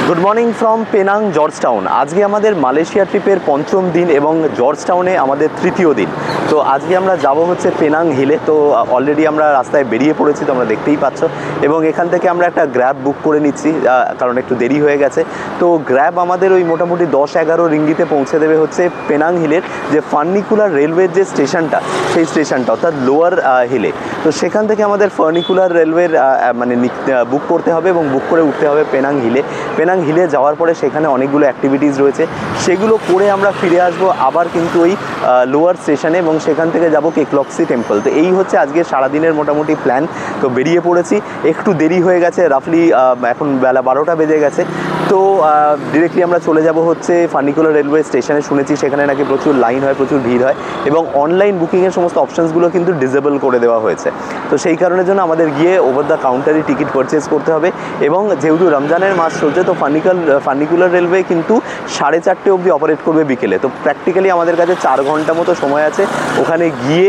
Good morning from Penang जर्ज town. आज के हमारे मालয়েশিয়া ट्रिपर पंचम दिन एवं जर्ज टाउने हमारे तृतीय दिन। तो आज के আমরা যাব হচ্ছে পেনাং হিলে। তো অলরেডি আমরা রাস্তায় বেরিয়ে পড়েছি, তোমরা দেখতেই পাচ্ছ। এবং এখান থেকে আমরা একটা গ্র্যাব বুক করে নিচ্ছি, কারণ একটু দেরি হয়ে গেছে। তো গ্র্যাব আমাদের ওই মোটামুটি 10-11 রিঙ্গিতে পৌঁছে দেবে হচ্ছে পেনাং হিলের যে ফার্নিকুলার রেলওয়ের যে স্টেশনটা, সেই স্টেশনটা অর্থাৎ লোয়ার হিলে। তো সেখান থেকে আমাদের ফার্নিকুলার রেলওয়ের মানে বুক করতে হবে এবং বুক করে উঠতে হবে পেনাং হিলে। পেনাং হিলে যাওয়ার পরে সেখানে অনেকগুলো অ্যাক্টিভিটিস রয়েছে, সেগুলো করে আমরা ফিরে আসবো আবার কিন্তু ওই লোয়ার স্টেশনে এবং সেখান থেকে যাব কেকলক্সি টেম্পল। তো এই হচ্ছে আজকে সারাদিনের মোটামুটি প্ল্যান। তো বেরিয়ে পড়েছি, একটু দেরি হয়ে গেছে, রাফলি এখন বেলা 12টা বেজে গেছে। তো ডিরেক্টলি আমরা চলে যাব হচ্ছে ফার্নিকুলার রেলওয়ে স্টেশনে। শুনেছি সেখানে নাকি প্রচুর লাইন হয়, প্রচুর ভিড় হয় এবং অনলাইন বুকিংয়ের সমস্ত অপশানসগুলো কিন্তু ডিসেবল করে দেওয়া হয়েছে। তো সেই কারণের জন্য আমাদের গিয়ে ওভার দ্য কাউন্টারে টিকিট পারচেস করতে হবে। এবং যেহেতু রমজানের মাস চলছে, তো ফার্নিকুলার রেলওয়ে কিন্তু 4:30 অবধি অপারেট করবে বিকেলে। তো প্র্যাকটিক্যালি আমাদের কাছে 4 ঘন্টা মতো সময় আছে ওখানে গিয়ে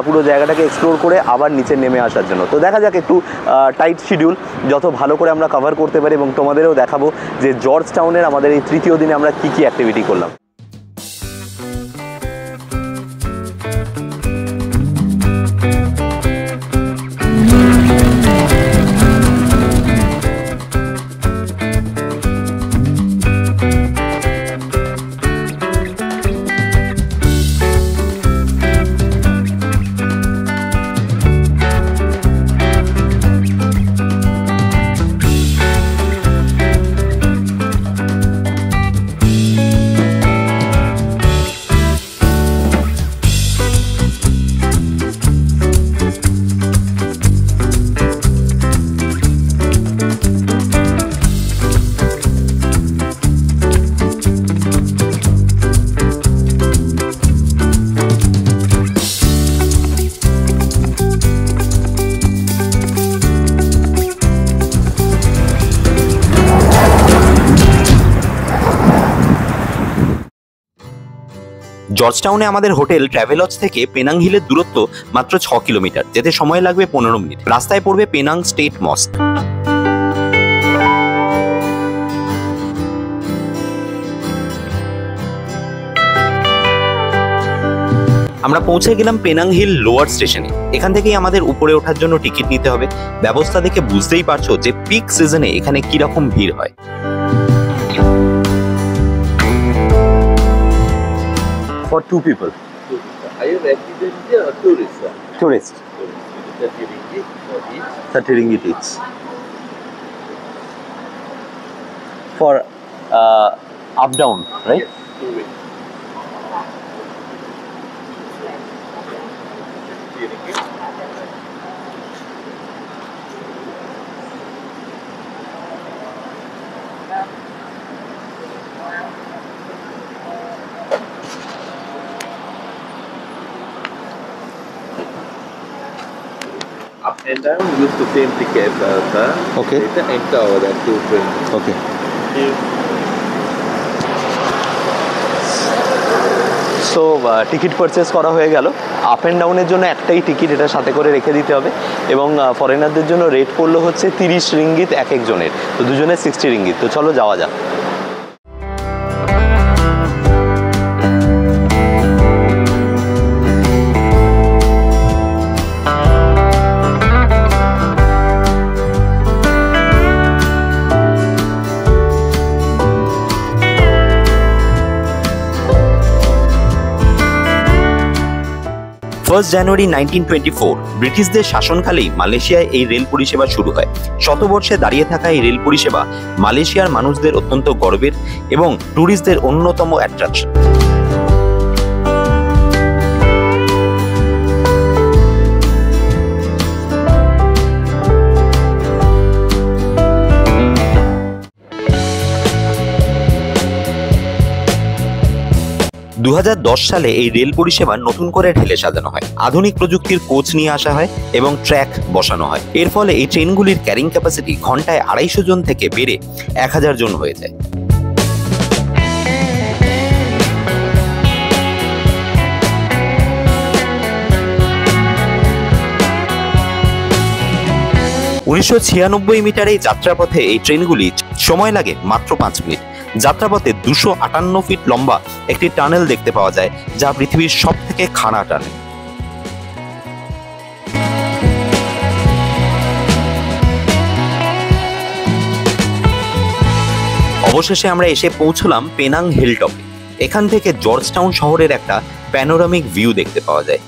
পুরো জায়গাটাকে এক্সপ্লোর করে আবার নিচে নেমে আসার জন্য। তো দেখা যাক, একটু টাইট শিডিউল, যত ভালো করে আমরা কভার করতে পারি এবং তোমাদেরও দেখাবো যে জর্জ টাউনের আমাদের এই তৃতীয় দিনে আমরা কী কী অ্যাক্টিভিটি করলাম। জর্জ টাউনে আমাদের হোটেল ট্রাভেলজ থেকে পেনাং হিলের দূরত্ব মাত্র 6 কিলোমিটার, যেতে সময় লাগবে 15 মিনিট। রাস্তায় পড়বে পেনাং স্টেট মস্ক। আমরা পৌঁছে গেলাম পেনাং হিল লোয়ার স্টেশনে। এখান থেকেই আমাদের উপরে ওঠার জন্য টিকিট নিতে হবে। ব্যবস্থা দেখে বুঝতেই পারছো যে পিক সিজনে এখানে কিরকম ভিড় হয়। For 2 people. Are you resident or tourist? Tourist. 30 ringgit for each. 30 ringgit each. For up down, right? Yes, 2 ways. 30 ringgit. Up and down use the same ticket, sir. Okay. Later enter over that 2 train. Okay. So ticket purchase করা হয়ে গেল। Up and ডাউনের জন্য একটাই ticket, এটা সাথে করে রেখে দিতে হবে। এবং ফরেনারদের জন্য রেট পড়লো হচ্ছে 30 রিঙ্গিত এক একজনের, তো দুজনের 60 রিঙ্গিত। তো চলো যাওয়া যাক। জানুয়ারি 1924 ব্রিটিশদের শাসনকালেই মালয়েশিয়ায় এই রেল পরিষেবা শুরু হয়। শতবর্ষে দাঁড়িয়ে থাকা এই রেল পরিষেবা মালয়েশিয়ার মানুষদের অত্যন্ত গর্বের এবং ট্যুরিস্টদের অন্যতম অ্যাট্রাকশন। সালে এই রেল পরিষেবা নতুন করে ঢেলে সাজানো হয়। আধুনিক প্রযুক্তির কোচ নিয়ে আসা হয় এবং ট্র্যাক বসানো হয়। এর ফলে এই ট্রেনগুলির ক্যারিং ক্যাপাসিটি ঘন্টায় 250 জন থেকে বেড়ে 1000 জন হয়ে যায়। 1996 মিটার এই যাত্রাপথে এই ট্রেনগুলি সময় লাগে মাত্র 5 মিনিট। যাত্রাপথে 258 ফিট লম্বা একটি টানেল দেখতে পাওয়া যায়, যা পৃথিবীর সবথেকে খাড়া টানেল। অবশেষে আমরা এসে পৌঁছলাম পেনাং হিলটপে। এখান থেকে জর্জ টাউন শহরের একটা প্যানোরামিক ভিউ দেখতে পাওয়া যায়।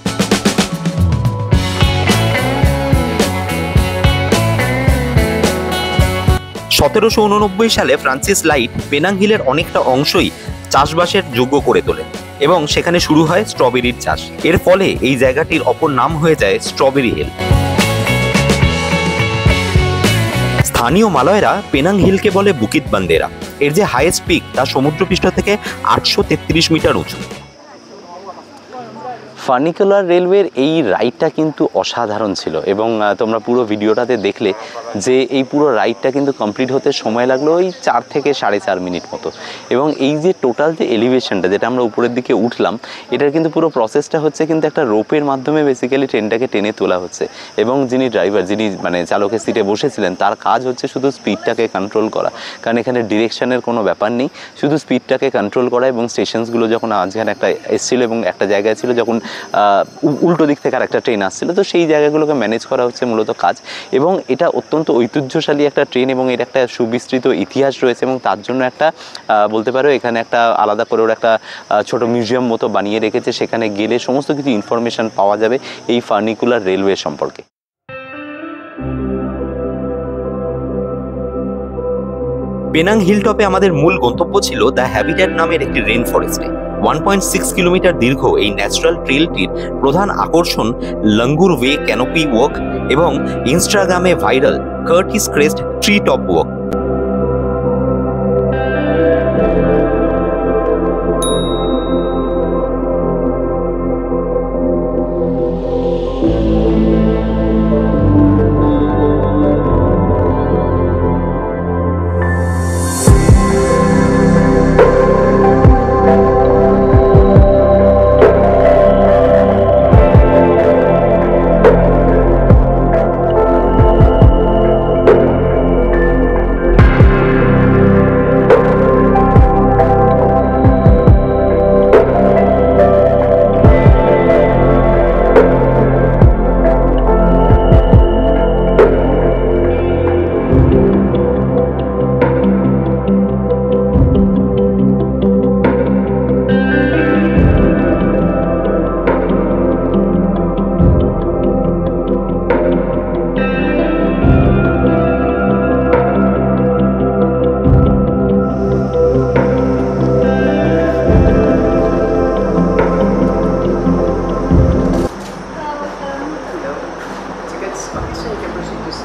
1789 সালে ফ্রান্সিস লাইট পেনাং হিলের অনেকটা অংশই চাষবাসের যোগ্য করে তোলেন এবং সেখানে শুরু হয় স্ট্রবেরির চাষ। এর ফলে এই জায়গাটির অপর নাম হয়ে যায় স্ট্রবেরি হিল। স্থানীয় মালয়রা পেনাং হিলকে বলে বুকিত বান্দেরা। এর যে হাইয়েস্ট পিক তা সমুদ্রপৃষ্ঠ থেকে 833 মিটার উঁচু। ফার্নিকুলার রেলওয়ের এই রাইডটা কিন্তু অসাধারণ ছিল এবং তোমরা পুরো ভিডিওটাতে দেখলে যে এই পুরো রাইডটা কিন্তু কমপ্লিট হতে সময় লাগলো ওই 4 থেকে 4.5 মিনিট মতো। এবং এই যে টোটাল যে এলিভেশনটা যেটা আমরা উপরের দিকে উঠলাম, এটার কিন্তু পুরো প্রসেসটা হচ্ছে কিন্তু একটা রোপের মাধ্যমে বেসিক্যালি ট্রেনটাকে টেনে তোলা হচ্ছে এবং যিনি ড্রাইভার, যিনি মানে চালকের সিটে বসেছিলেন, তার কাজ হচ্ছে শুধু স্পিডটাকে কন্ট্রোল করা, কারণ এখানে ডিরেকশনের কোনো ব্যাপার নেই, শুধু স্পিডটাকে কন্ট্রোল করা। এবং স্টেশনসগুলো যখন আজখানে একটা এসেছিলো এবং একটা জায়গায় ছিল যখন উল্টো দিক থেকে আর একটা ট্রেন আসছিল, তো সেই জায়গাগুলোকে ম্যানেজ করা হচ্ছে মূলত কাজ। এবং এটা অত্যন্ত ঐতিহ্যশালী একটা ট্রেন এবং এর একটা সুবিস্তৃত ইতিহাস রয়েছে এবং তার জন্য একটা বলতে পারো এখানে একটা আলাদা করে ওর একটা ছোট মিউজিয়াম মতো বানিয়ে রেখেছে, সেখানে গেলে সমস্ত কিছু ইনফরমেশান পাওয়া যাবে এই ফার্নিকুলার রেলওয়ে সম্পর্কে। পেনাং হিলটপে আমাদের মূল গন্তব্য ছিল দ্য হ্যাবিট্যাট নামের একটি রেন ফরেস্টে। 1.6 কিলোমিটার দীর্ঘ এই ন্যাচারাল ট্রেলটির প্রধান আকর্ষণ লাঙ্গুর ওয়ে ক্যানোপি ওয়াক এবং ইনস্টাগ্রামে viral Curtis crest tree top walk.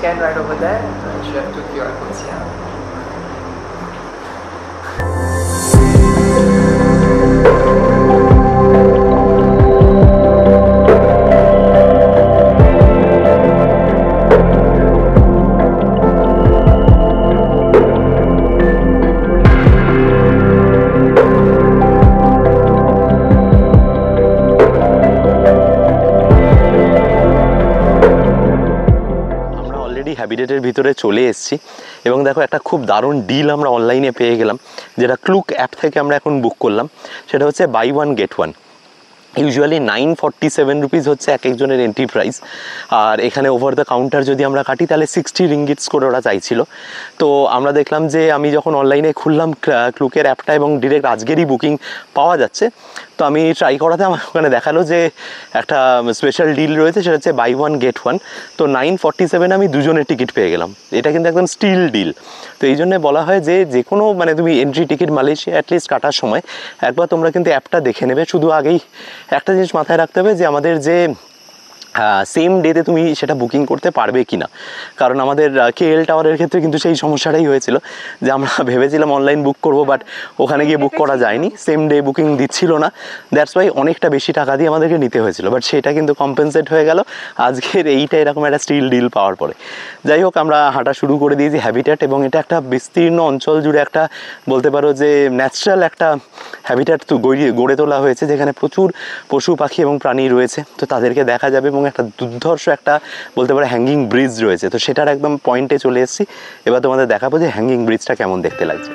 Scan right over there, and you have two QR codes here. হ্যাবিটেটের ভিতরে চলে এসেছি এবং দেখো একটা খুব দারুণ ডিল আমরা অনলাইনে পেয়ে গেলাম, যেটা ক্লুক অ্যাপ থেকে আমরা এখন বুক করলাম। সেটা হচ্ছে buy one get one. Usually 947 rupees হচ্ছে এক একজনের এন্ট্রি প্রাইস, আর এখানে ওভার দ্য কাউন্টার যদি আমরা কাটি তাহলে 60 রিঙ্গিটস করে ওরা চাইছিল। তো আমরা দেখলাম যে আমি যখন অনলাইনে খুললাম ক্লুকের অ্যাপটা এবং ডিরেক্ট আজকেরই বুকিং পাওয়া যাচ্ছে, তো আমি ট্রাই করাতে আমার ওখানে দেখালো যে একটা স্পেশাল ডিল রয়েছে, সেটা হচ্ছে বাই ওয়ান গেট ওয়ান। তো 947 আমি দুজনের টিকিট পেয়ে গেলাম। এটা কিন্তু একদম স্টিল ডিল। তো এই জন্যে বলা হয় যে যে কোনো মানে তুমি এন্ট্রি টিকিট মালয়েশিয়া অ্যাটলিস্ট কাটার সময় একবার তোমরা কিন্তু অ্যাপটা দেখে নেবে। শুধু আগেই একটা জিনিস মাথায় রাখতে হবে যে আমাদের যে সেম ডেতে তুমি সেটা বুকিং করতে পারবে কি না, কারণ আমাদের কেএল টাওয়ারের ক্ষেত্রে কিন্তু সেই সমস্যাটাই হয়েছিল যে আমরা ভেবেছিলাম অনলাইন বুক করব, বাট ওখানে গিয়ে বুক করা যায়নি, সেম ডে বুকিং দিচ্ছিল না। দ্যাটস ওয়াই অনেকটা বেশি টাকা দিয়ে আমাদেরকে নিতে হয়েছিল, বাট সেটা কিন্তু কম্পেনসেট হয়ে গেল আজকের এইটা এরকম একটা স্টিল ডিল পাওয়ার পরে। যাই হোক, আমরা হাঁটা শুরু করে দিয়েছি হ্যাবিট্যাট, এবং এটা একটা বিস্তীর্ণ অঞ্চল জুড়ে একটা বলতে পারো যে ন্যাচারাল একটা হ্যাবিট্যাট গড়ে তোলা হয়েছে, যেখানে প্রচুর পশু পাখি এবং প্রাণী রয়েছে। তো তাদেরকে দেখা যাবে এবং এবং একটা দুর্ধর্ষ একটা বলতে পারে হ্যাঙ্গিং ব্রিজ রয়েছে। তো সেটার একদম পয়েন্টে চলে এসেছি। এবার তোমাদের দেখাবো যে হ্যাঙ্গিং ব্রিজটা কেমন দেখতে লাগছে।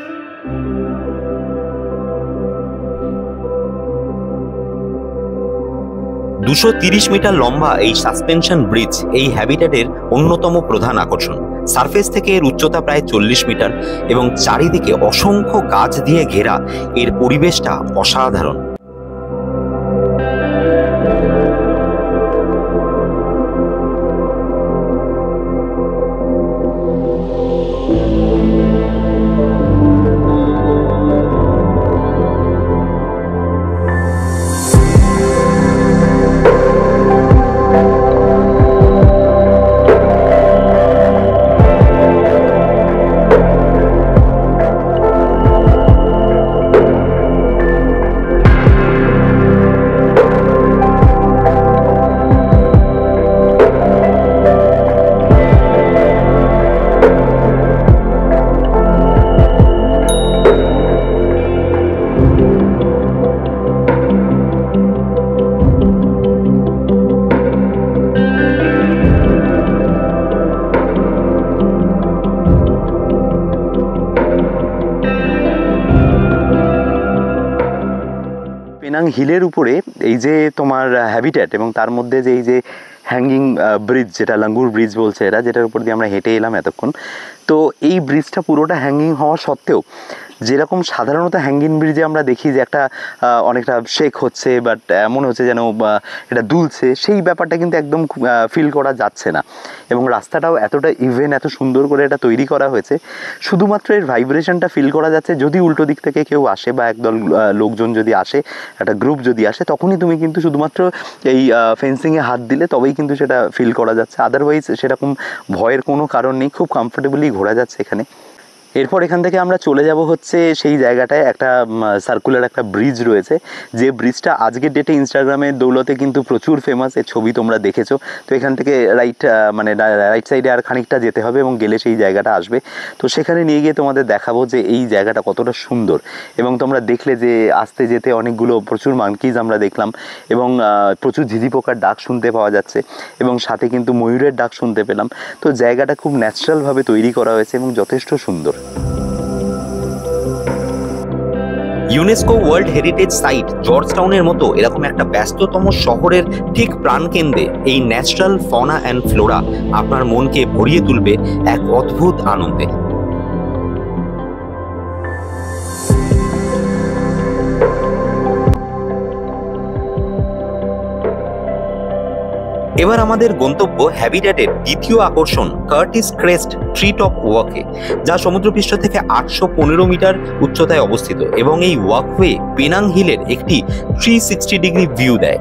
230 মিটার লম্বা এই সাসপেনশন ব্রিজ এই হ্যাবিটেটের অন্যতম প্রধান আকর্ষণ। সারফেস থেকে এর উচ্চতা প্রায় 40 মিটার এবং চারিদিকে অসংখ্য গাছ দিয়ে ঘেরা এর পরিবেশটা অসাধারণ। পেনাং হিলের উপরে এই যে তোমার হ্যাবিটেট এবং তার মধ্যে যে এই যে হ্যাঙ্গিং ব্রিজ, যেটা লাঙ্গুর ব্রিজ বলছে এরা, যেটার উপর দিয়ে আমরা হেঁটে এলাম এতক্ষণ, তো এই ব্রিজটা পুরোটা হ্যাঙ্গিং হওয়া সত্ত্বেও যেরকম সাধারণত হ্যাঙ্গিং ব্রিজে আমরা দেখি যে একটা অনেকটা শেক হচ্ছে, বাট এমন হচ্ছে যেন এটা দুলছে, সেই ব্যাপারটা কিন্তু একদম ফিল করা যাচ্ছে না। এবং রাস্তাটাও এতটা ইভেন, এত সুন্দর করে এটা তৈরি করা হয়েছে, শুধুমাত্র এর ভাইব্রেশনটা ফিল করা যাচ্ছে যদি উল্টো দিক থেকে কেউ আসে বা একদল লোকজন যদি আসে, একটা গ্রুপ যদি আসে, তখনই তুমি কিন্তু শুধুমাত্র এই ফেন্সিংয়ে হাত দিলে তবেই কিন্তু সেটা ফিল করা যাচ্ছে। আদারওয়াইজ সেরকম ভয়ের কোনো কারণ নেই, খুব কমফোর্টেবলি ঘোরা যাচ্ছে এখানে। এরপর এখান থেকে আমরা চলে যাব হচ্ছে সেই জায়গাটায় একটা সার্কুলার একটা ব্রিজ রয়েছে, যে ব্রিজটা আজকের ডেটে ইনস্টাগ্রামের দৌলতে কিন্তু প্রচুর ফেমাস, এর ছবি তোমরা দেখেছো। তো এখান থেকে রাইট সাইডে আর খানিকটা যেতে হবে এবং গেলে সেই জায়গাটা আসবে। তো সেখানে নিয়ে গিয়ে তোমাদের দেখাবো যে এই জায়গাটা কতটা সুন্দর। এবং তোমরা দেখলে যে আসতে যেতে অনেকগুলো প্রচুর মানকিজ আমরা দেখলাম এবং প্রচুর ঝিঝি পোকার ডাক শুনতে পাওয়া যাচ্ছে এবং সাথে কিন্তু ময়ূরের ডাক শুনতে পেলাম। তো জায়গাটা খুব ন্যাচারালভাবে তৈরি করা হয়েছে এবং যথেষ্ট সুন্দর। ইউনেস্কো ওয়ার্ল্ড হেরিটেজ সাইট জর্জটাউনের মতো এরকম একটা ব্যস্ততম শহরের ঠিক প্রাণকেন্দ্রে এই ন্যাচারাল ফনা অ্যান্ড ফ্লোরা আপনার মনকে ভরিয়ে তুলবে এক অদ্ভুত আনন্দে। এবার আমাদের গন্তব্য হ্যাবিটেটের দ্বিতীয় আকর্ষণ কার্টিস ক্রেস্ট ট্রি টপ ওয়াকে, যা সমুদ্রপৃষ্ঠ থেকে 815 মিটার উচ্চতায় অবস্থিত এবং এই ওয়াকওয়ে পেনাং হিলের একটি 360 ডিগ্রি ভিউ দেয়।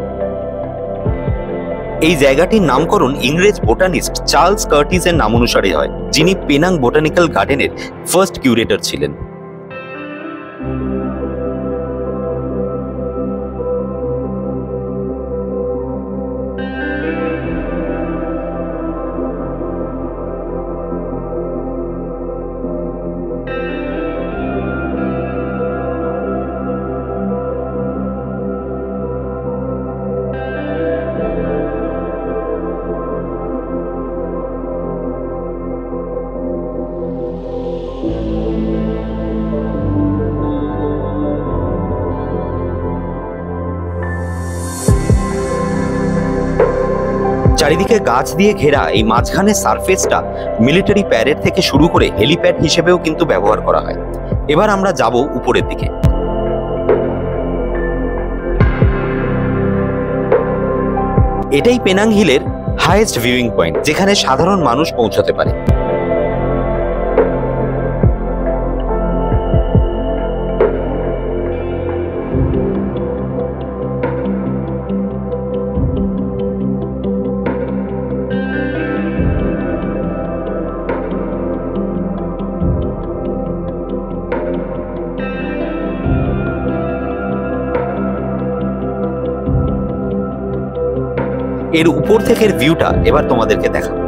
এই জায়গাটির নামকরণ ইংরেজ বোটানিস্ট চার্লস কার্টিসের নাম অনুসারে হয়, যিনি পেনাং বোটানিক্যাল গার্ডেনের ফার্স্ট কিউরেটর ছিলেন। চারিদিকে গাছ দিয়ে ঘেরা এই মাঝখানে সারফেসটা মিলিটারি প্যারেড থেকে শুরু করে হেলিপ্যাড হিসেবেও কিন্তু ব্যবহার করা হয়। এবার আমরা যাব উপরের দিকে। এটাই পেনাং হিলের হাইয়েস্ট ভিউইং পয়েন্ট, যেখানে সাধারণ মানুষ পৌঁছতে পারে। এর উপর থেকে ভিউটা এবার তোমাদেরকে দেখাবো।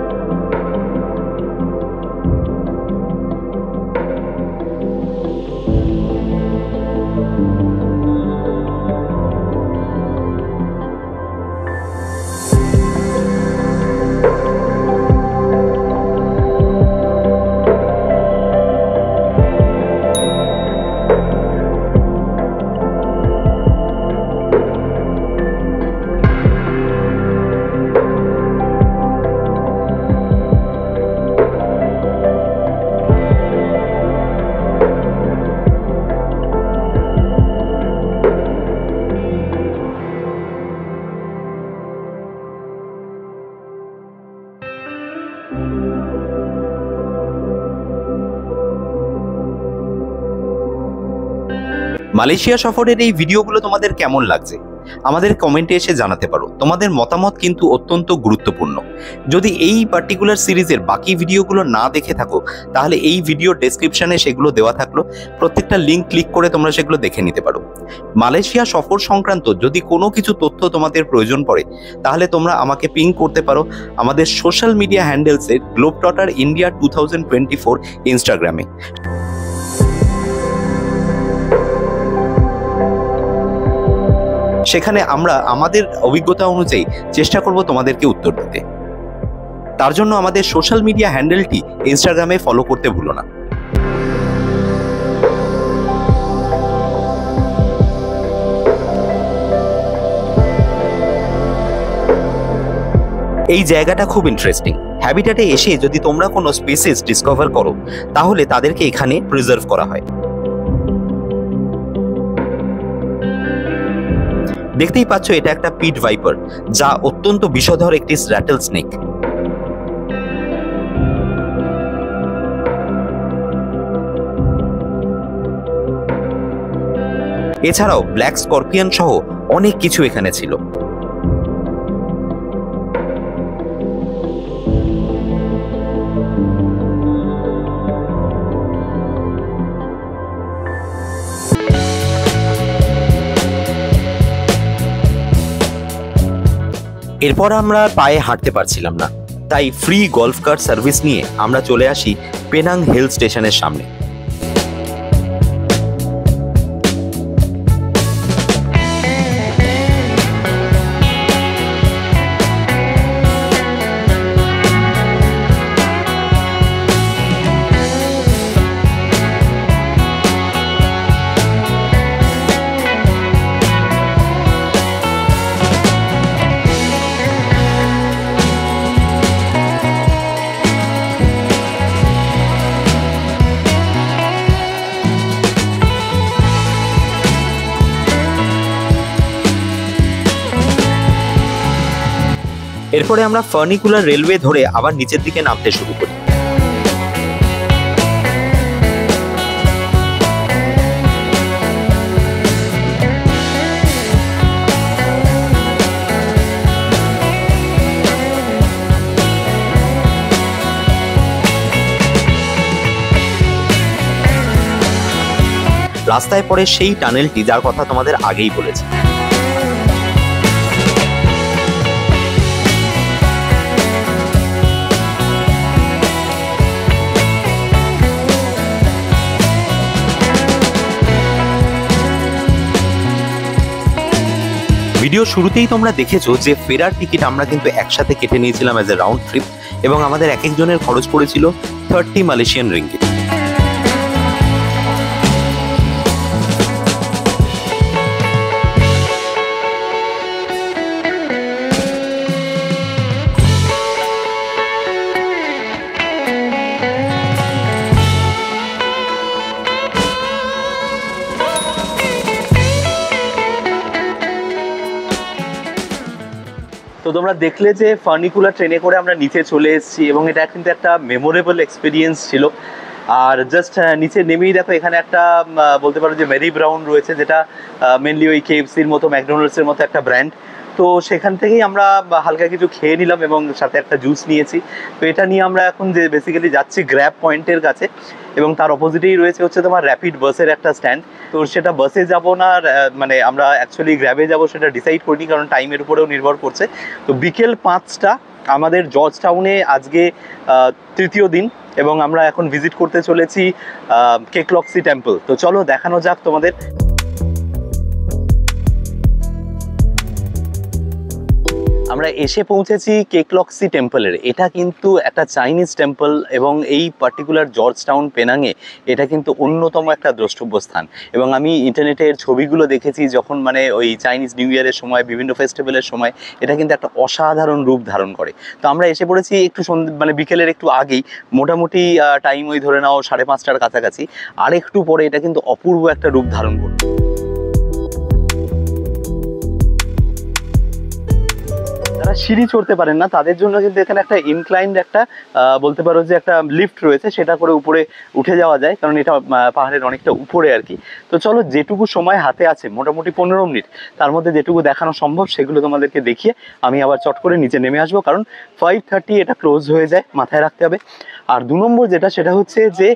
মালয়েশিয়া সফরের এই ভিডিওগুলো তোমাদের কেমন লাগছে আমাদের কমেন্টে এসে জানাতে পারো। তোমাদের মতামত কিন্তু অত্যন্ত গুরুত্বপূর্ণ। যদি এই পার্টিকুলার সিরিজের বাকি ভিডিওগুলো না দেখে থাকো তাহলে এই ভিডিও ডেসক্রিপশনে সেগুলো দেওয়া থাকলো, প্রত্যেকটা লিঙ্ক ক্লিক করে তোমরা সেগুলো দেখে নিতে পারো। মালয়েশিয়া সফর সংক্রান্ত যদি কোনো কিছু তথ্য তোমাদের প্রয়োজন পড়ে তাহলে তোমরা আমাকে পিং করতে পারো আমাদের সোশ্যাল মিডিয়া হ্যান্ডেলসের গ্লোবট্রটার ইন্ডিয়া 2024 ইনস্টাগ্রামে। সেখানে আমরা আমাদের অভিজ্ঞতা অনুযায়ী চেষ্টা করব তোমাদেরকে উত্তর দিতে। তার জন্য আমাদের সোশ্যাল মিডিয়া হ্যান্ডেলটি ইনস্টাগ্রামে ফলো করতে ভুলো না। এই জায়গাটা খুব ইন্টারেস্টিং। হ্যাবিটাটে এসে যদি তোমরা কোনো স্পেসিস ডিসকভার করো তাহলে তাদেরকে এখানে প্রিজার্ভ করা হয়। দেখতেই পাচ্ছ এটা একটা পিট ভাইপার, যা অত্যন্ত বিষধর একটি র্যাটল স্নেক। এছাড়াও ব্ল্যাক স্করপিয়ন সহ অনেক কিছু এখানে ছিল। এরপর আমরা পায়ে হাঁটতে পারছিলাম না, তাই ফ্রি গলফ কার্ট সার্ভিস নিয়ে আমরা চলে আসি পেনাং হিল স্টেশনের সামনে। এরপরে আমরা ফার্নিকুলার রেলওয়ে ধরে আবার নিচের দিকে নামতে শুরু করি। রাস্তায় পড়ে সেই টানেলটি যার কথা তোমাদের আগেই বলেছি। ভিডিও শুরুতেই তোমরা দেখেছো যে ফেরার টিকিট আমরা কিন্তু একসাথে কেটে নিয়েছিলাম অ্যাজ এ রাউন্ড ট্রিপ, এবং আমাদের এক একজনের খরচ পড়েছিল 30 মালয়েশিয়ান রিঙ্গিট। তো তোমরা দেখলে যে ফার্নিকুলার ট্রেনে করে আমরা নিচে চলে এসেছি, এবং এটা কিন্তু একটা মেমোরেবল এক্সপিরিয়েন্স ছিল। আর জাস্ট নিচে নেমেই দেখো এখানে একটা বলতে পারো যে মেরি ব্রাউন রয়েছে, যেটা মেনলি ওই কেএফসির মতো ম্যাকডোনাল্ডসের মতো একটা ব্র্যান্ড। তো সেখান থেকেই আমরা হালকা কিছু খেয়ে নিলাম এবং সাথে একটা জুস নিয়েছি। তো এটা নিয়ে আমরা এখন যে বেসিক্যালি যাচ্ছি গ্র্যাব পয়েন্টের কাছে, এবং তার অপোজিটেই রয়েছে হচ্ছে তোমার র্যাপিড বাসের একটা স্ট্যান্ড। তো সেটা বাসে যাব না, মানে আমরা অ্যাকচুয়ালি গ্র্যাবে যাব সেটা ডিসাইড করিনি, কারণ টাইমের উপরেও নির্ভর করছে। তো বিকেল 5টা আমাদের জর্জ টাউনে আজকে তৃতীয় দিন, এবং আমরা এখন ভিজিট করতে চলেছি কেকলক্সি টেম্পল। তো চলো দেখানো যাক তোমাদের। আমরা এসে পৌঁছেছি কেকলক্সি টেম্পলের। এটা কিন্তু একটা চাইনিজ টেম্পল, এবং এই পার্টিকুলার জর্জ টাউন পেনাংয়ে এটা কিন্তু অন্যতম একটা দ্রষ্টব্য স্থান। এবং আমি ইন্টারনেটের ছবিগুলো দেখেছি, যখন মানে ওই চাইনিজ নিউ ইয়ারের সময়, বিভিন্ন ফেস্টিভ্যালের সময় এটা কিন্তু একটা অসাধারণ রূপ ধারণ করে। তো আমরা এসে পড়েছি একটু মানে বিকেলের একটু আগেই, মোটামুটি টাইম ওই ধরে নাও 5:30টার কাছাকাছি। আর একটু পরে এটা কিন্তু অপূর্ব একটা রূপ ধারণ করবে। যারা সিঁড়ি চড়তে পারেন না তাদের জন্য কিন্তু এখানে একটা ইনক্লাইন্ড একটা বলতে পারো যে একটা লিফট রয়েছে, সেটা করে উপরে উঠে যাওয়া যায়, কারণ এটা পাহাড়ের অনেকটা উপরে আর কি। তো চলো যেটুকু সময় হাতে আছে মোটামুটি 15 মিনিট, তার মধ্যে যেটুকু দেখানো সম্ভব সেগুলো তোমাদেরকে দেখিয়ে আমি আবার চট করে নিচে নেমে আসবো, কারণ 5:30 এটা ক্লোজ হয়ে যায়, মাথায় রাখতে হবে। আর 2 নম্বর যেটা সেটা হচ্ছে যে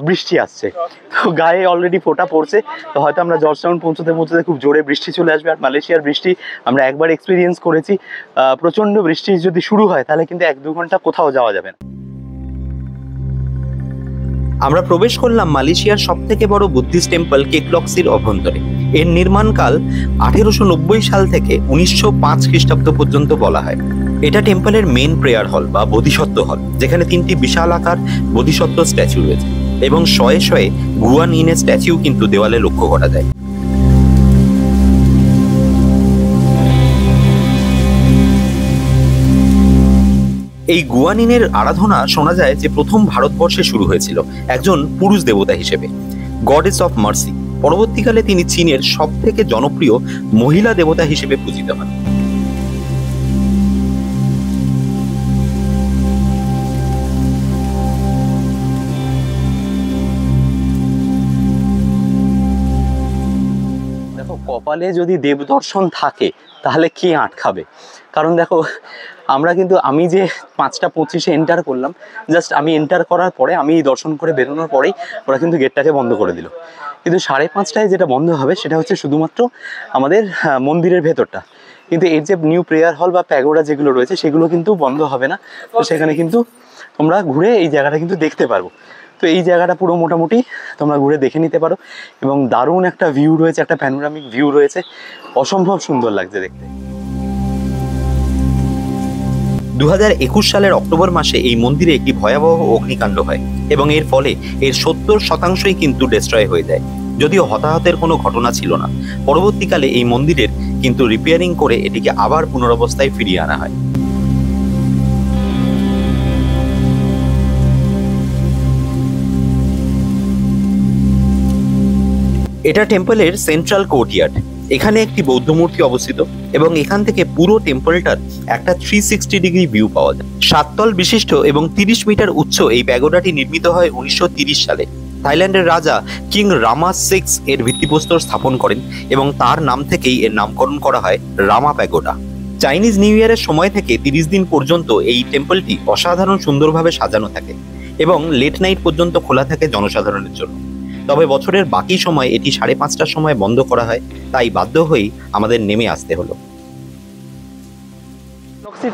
বৃষ্টি আসছে, তো গায়ে অলরেডি ফোঁটা পড়ছে, তো হয়তো আমরা জর্জ টাউন পৌঁছতে খুব জোরে বৃষ্টি চলে আসবে। আর মালয়েশিয়ার বৃষ্টি আমরা একবার এক্সপিরিয়েন্স করেছি, প্রচণ্ড বৃষ্টি যদি শুরু হয় তাহলে কিন্তু 1-2 ঘন্টা কোথাও যাওয়া যাবে না। আমরা প্রবেশ করলাম মালয়েশিয়ার সবথেকে বড় বুদ্ধিস্ট টেম্পল কেকলক্সির অভ্যন্তরে। এর নির্মাণকাল 1890 সাল থেকে 1905 খ্রিস্টাব্দ পর্যন্ত বলা হয়। এটা টেম্পলের মেন প্রেয়ার হল বা বোধিসত্ত্ব হল, যেখানে 3টি বিশাল আকার বোধিসত্ত্ব স্ট্যাচু রয়েছে এবং শয়ে শয়ে গুয়ান ইনের স্ট্যাচু কিন্তু দেওয়ালে লক্ষ্য করা যায়। এই গুয়ানিনের আরাধনা শোনা যায় যে প্রথম ভারতবর্ষে শুরু হয়েছিল একজন পুরুষ দেবতা হিসেবে, গডেস অফ মার্সি। পরবর্তীকালে তিনি চীনের সবথেকে জনপ্রিয় মহিলা দেবতা হিসেবে পূজিত হন। দেখো কপালে যদি দেবদর্শন থাকে তাহলে কি আটকাবে, কারণ দেখো আমি যে 5:25 এন্টার করলাম, জাস্ট আমি এন্টার করার পরে আমি দর্শন করে বেরোনোর পরেই ওরা কিন্তু গেটটাকে বন্ধ করে দিল। কিন্তু 5:30টায় যেটা বন্ধ হবে সেটা হচ্ছে শুধুমাত্র আমাদের মন্দিরের ভেতরটা, কিন্তু এর যে নিউ প্রেয়ার হল বা প্যাগোডা যেগুলো রয়েছে সেগুলো কিন্তু বন্ধ হবে না। তো সেখানে কিন্তু তোমরা ঘুরে এই জায়গাটা কিন্তু দেখতে পারবো। তো এই জায়গাটা পুরো মোটামুটি তোমরা ঘুরে দেখে নিতে পারো এবং দারুণ একটা ভিউ রয়েছে, একটা প্যানোরামিক ভিউ রয়েছে, অসম্ভব সুন্দর লাগছে দেখতে। 2021 সালের অক্টোবর মাসে এই মন্দিরে একটি ভয়াবহ অগ্নিকাণ্ড হয় এবং এর ফলে এর 70% কিন্তু ডিস্ট্রয় হয়ে যায়। যদিও হতাহতের কোনো ঘটনা ছিল না, পরবর্তীকালে এই মন্দিরের কিন্তু রিপেয়ারিং করে এটিকে আবার পুনরবস্থায় ফিরিয়ে আনা হয়। এটা টেম্পলের সেন্ট্রাল কোর্টইয়ার্ড। এখানে একটি বৌদ্ধ মূর্তি অবস্থিত এবং এখান থেকে পুরো টেম্পলটার একটা 360 ডিগ্রি ভিউ পাওয়া যায়। 7 তল বিশিষ্ট এবং 30 মিটার উচ্চ এই প্যাগোডাটি নির্মিত হয় 1930 সালে। থাইল্যান্ডের রাজা কিং রামা 6 এর ভিত্তিপ্রস্তর স্থাপন করেন এবং তার নাম থেকেই এর নামকরণ করা হয় রামা প্যাগোডা। চাইনিজ নিউ ইয়ারের সময় থেকে 30 দিন পর্যন্ত এই টেম্পলটি অসাধারণ সুন্দরভাবে সাজানো থাকে এবং লেট নাইট পর্যন্ত খোলা থাকে জনসাধারণের জন্য। তবে বছরের বাকি সময় এটি 5:30টার সময় বন্ধ করা হয়, তাই বাধ্য হয়েই আমাদের নেমে আসতে হলো।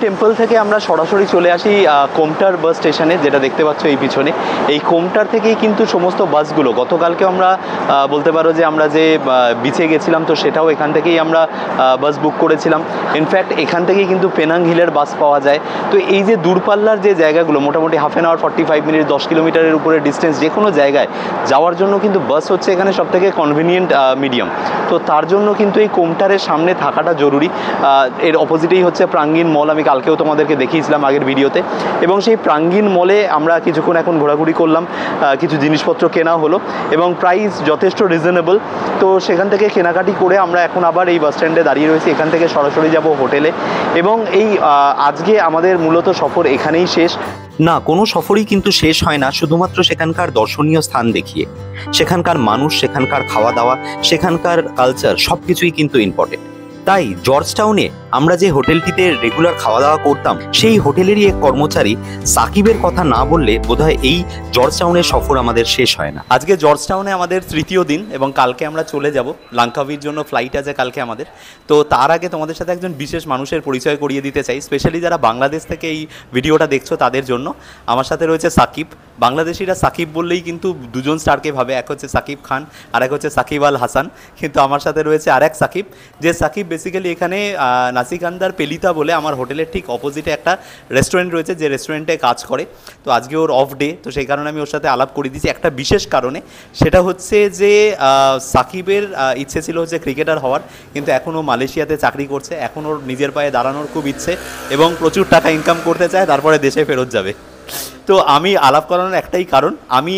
টেম্পল থেকে আমরা সরাসরি চলে আসি কোমটার বাস স্টেশনে, যেটা দেখতে পাচ্ছ এই পিছনে। এই কোমটার থেকেই কিন্তু সমস্ত বাসগুলো, গতকালকে আমরা বলতে পারো যে আমরা যে বিচে গেছিলাম তো সেটাও এখান থেকেই আমরা বাস বুক করেছিলাম। ইনফ্যাক্ট এখান থেকেই কিন্তু পেনাং হিলের বাস পাওয়া যায়। তো এই যে দূরপাল্লার যে জায়গাগুলো মোটামুটি 1/2 আওয়ার 45 মিনিট 10 কিলোমিটারের উপরে ডিস্টেন্স যে কোনো জায়গায় যাওয়ার জন্য কিন্তু বাস হচ্ছে এখানে সবথেকে কনভিনিয়েন্ট মিডিয়াম। তো তার জন্য কিন্তু এই কোমটারের সামনে থাকাটা জরুরি। এর অপোজিটেই হচ্ছে প্রাঙ্গিন মল, আমি কালকেও তোমাদেরকে দেখিয়েছিলাম আগের ভিডিওতে। এবং সেই প্রাঙ্গিন মলে আমরা কিছুক্ষণ এখন ঘোরাঘুরি করলাম, কিছু জিনিসপত্র কেনা হলো এবং প্রাইস যথেষ্ট রিজনেবল। তো সেখান থেকে কেনাকাটি করে আমরা এখন আবার এই বাস স্ট্যান্ডে দাঁড়িয়ে রয়েছি। এখান থেকে সরাসরি যাব হোটেলে এবং এই আজকে আমাদের মূলত সফর এখানেই শেষ। না, কোনো সফরই কিন্তু শেষ হয় না শুধুমাত্র সেখানকার দর্শনীয় স্থান দেখিয়ে। সেখানকার মানুষ, সেখানকার খাওয়া দাওয়া, সেখানকার কালচার সবকিছুই কিন্তু ইম্পর্টেন্ট। তাই জর্জ টাউনে আমরা যে হোটেলটিতে রেগুলার খাওয়া দাওয়া করতাম সেই হোটেলেরই এক কর্মচারী সাকিবের কথা না বললে বোধহয় এই জর্জ টাউনের সফর আমাদের শেষ হয় না। আজকে জর্জ টাউনে আমাদের 3য় দিন এবং কালকে আমরা চলে যাব লাঙ্কাভির জন্য, ফ্লাইট আছে কালকে আমাদের। তো তার আগে তোমাদের সাথে একজন বিশেষ মানুষের পরিচয় করিয়ে দিতে চাই, স্পেশালি যারা বাংলাদেশ থেকে এই ভিডিওটা দেখছো তাদের জন্য। আমার সাথে রয়েছে সাকিব। বাংলাদেশিরা সাকিব বললেই কিন্তু দুজন স্টারকে ভাবে, এক হচ্ছে সাকিব খান আর এক হচ্ছে সাকিব আল হাসান। কিন্তু আমার সাথে রয়েছে আরেক সাকিব, যে সাকিব বেসিক্যালি এখানে নাসিকান্দার পেলিতা বলে আমার হোটেলের ঠিক অপোজিটে একটা রেস্টুরেন্ট রয়েছে, যে রেস্টুরেন্টে কাজ করে। তো আজকে ওর অফ ডে, তো সেই কারণে আমি ওর সাথে আলাপ করে দিয়েছি একটা বিশেষ কারণে। সেটা হচ্ছে যে সাকিবের ইচ্ছে ছিল হচ্ছে ক্রিকেটার হওয়ার, কিন্তু এখন ও মালয়েশিয়াতে চাকরি করছে। এখন ওর নিজের পায়ে দাঁড়ানোর খুব ইচ্ছে এবং প্রচুর টাকা ইনকাম করতে চায়, তারপরে দেশে ফেরত যাবে। তো আমি আলাপ করানোর একটাই কারণ, আমি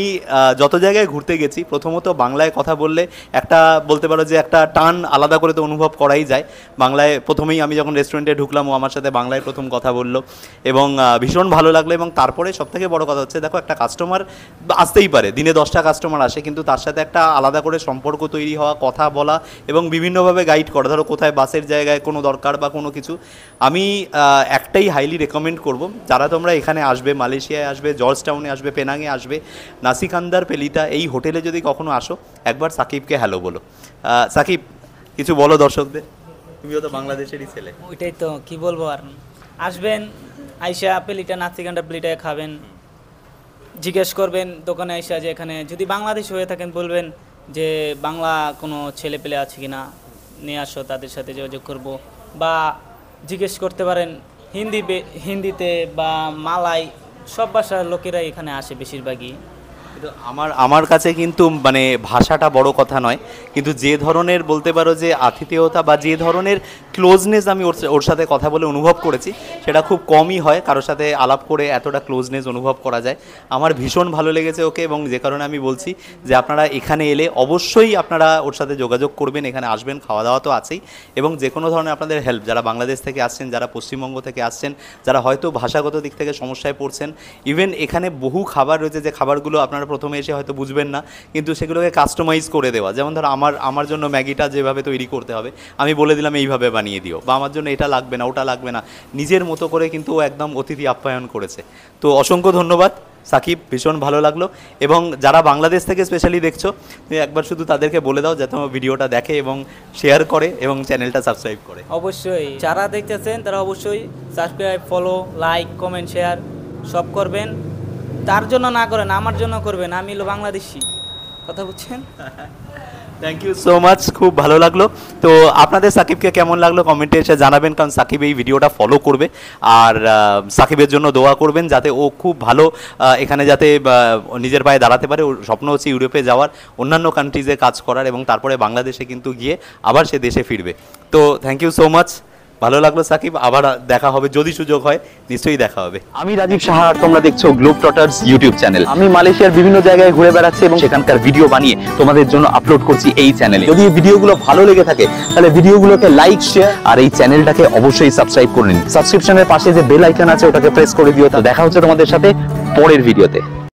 যত জায়গায় ঘুরতে গেছি প্রথমত বাংলায় কথা বললে একটা বলতে পারো যে একটা টান আলাদা করে তো অনুভব করাই যায়। বাংলায় প্রথমেই আমি যখন রেস্টুরেন্টে ঢুকলাম ও আমার সাথে বাংলায় প্রথম কথা বললো এবং ভীষণ ভালো লাগলো। এবং তারপরে সবথেকে বড় কথা হচ্ছে, দেখো একটা কাস্টমার আসতেই পারে, দিনে 10টা কাস্টমার আসে, কিন্তু তার সাথে একটা আলাদা করে সম্পর্ক তৈরি হওয়া, কথা বলা এবং বিভিন্নভাবে গাইড করা, ধরো কোথায় বাসের জায়গায় কোনো দরকার বা কোনো কিছু। আমি একটাই হাইলি রেকমেন্ড করব, যারা তোমরা এখানে আসবে, মালয়েশিয়ায় আসবে, জর্জ টাউনে আসবে, পেনাংয়ে আসবে, নাসিকান্দার পেলিতা এই হোটেলে যদি কখনো আসো, একবার সাকিবকে হ্যালো বলো। সাকিব, কিছু বলো দর্শকদের, তুমিও তো বাংলাদেশেরই ছেলে। ওইটাই তো কি বলবো আর, আসবেন আইসা পেলিটা নাচিকান্ডা পেলিটা খাবেন, জিজ্ঞেস করবেন দোকানে আইসা যে এখানে যদি বাংলাদেশ হয়ে থাকেন বলবেন যে বাংলা কোনো ছেলে পেলে আছে কিনা, নিয়ে আসো, তাদের সাথে যোগাযোগ করব। বা জিজ্ঞেস করতে পারেন হিন্দিতে বা মালাই, সব ভাষার লোকেরাই এখানে আসে বেশিরভাগই। কিন্তু আমার কাছে কিন্তু মানে ভাষাটা বড় কথা নয়, কিন্তু যে ধরনের বলতে পারো যে আতিথেয়তা বা যে ধরনের ক্লোজনেস আমি ওর সাথে কথা বলে অনুভব করেছি, সেটা খুব কমই হয় কারোর সাথে আলাপ করে এতটা ক্লোজনেস অনুভব করা যায়। আমার ভীষণ ভালো লেগেছে ওকে, এবং যে কারণে আমি বলছি যে আপনারা এখানে এলে অবশ্যই আপনারা ওর সাথে যোগাযোগ করবেন, এখানে আসবেন, খাওয়া দাওয়া তো আছেই, এবং যে কোনো ধরনের আপনাদের হেল্প, যারা বাংলাদেশ থেকে আসছেন, যারা পশ্চিমবঙ্গ থেকে আসছেন, যারা হয়তো ভাষাগত দিক থেকে সমস্যায় পড়ছেন, ইভেন এখানে বহু খাবার রয়েছে যে খাবারগুলো আপনারা প্রথমে এসে হয়তো বুঝবেন না, কিন্তু সেগুলোকে কাস্টমাইজ করে দেওয়া। যেমন ধরো আমার জন্য ম্যাগিটা যেভাবে তৈরি করতে হবে আমি বলে দিলাম এইভাবে বানিয়ে দিও, বা আমার জন্য এটা লাগবে না, ওটা লাগবে না, নিজের মতো করে কিন্তু ও একদম অতিথি আপ্যায়ন করেছে। তো অসংখ্য ধন্যবাদ সাকিব, ভীষণ ভালো লাগলো। এবং যারা বাংলাদেশ থেকে স্পেশালি দেখছো, তুমি একবার শুধু তাদেরকে বলে দাও যাতে আমার ভিডিওটা দেখে এবং শেয়ার করে এবং চ্যানেলটা সাবস্ক্রাইব করে। অবশ্যই যারা দেখতেছেন তারা অবশ্যই subscribe, follow, like, comment, share সব করবেন। তার জন্য না করেন, আমার জন্য করবেন, আমি হলো বাংলাদেশি, কথা বুঝছেন? থ্যাংক ইউ সো মাচ, খুব ভালো লাগলো। তো আপনাদের সাকিবকে কেমন লাগলো কমেন্টে এসে জানাবেন, কারণ সাকিব এই ভিডিওটা ফলো করবে। আর সাকিবের জন্য দোয়া করবেন যাতে ও খুব ভালো এখানে যাতে নিজের পায়ে দাঁড়াতে পারে। ওর স্বপ্ন হচ্ছে ইউরোপে যাওয়ার, অন্যান্য কান্ট্রিজে কাজ করার, এবং তারপরে বাংলাদেশে কিন্তু গিয়ে আবার সে দেশে ফিরবে। তো থ্যাংক ইউ সো মাচ, ভালো লাগলো সাকিব, আবার দেখা হবে, যদি সুযোগ হয় নিশ্চয়ই দেখা হবে। আমি রাজীব সাহা, আর তোমরা দেখছো গ্লোব টটার্স ইউটিউব চ্যানেল। আমি মালয়েশিয়ার বিভিন্ন জায়গায় ঘুরে বেড়াচ্ছি এবং সেখানকার ভিডিও বানিয়ে তোমাদের জন্য আপলোড করছি এই চ্যানেলে। যদি এই ভিডিওগুলো ভালো লেগে থাকে তাহলে ভিডিওগুলোকে লাইক, শেয়ার আর এই চ্যানেলটাকে অবশ্যই সাবস্ক্রাইব করে নিন। সাবস্ক্রিপশনের পাশে যে বেল আইকন আছে ওটাকে প্রেস করে দিও। তো দেখা হচ্ছে তোমাদের সাথে পরের ভিডিওতে।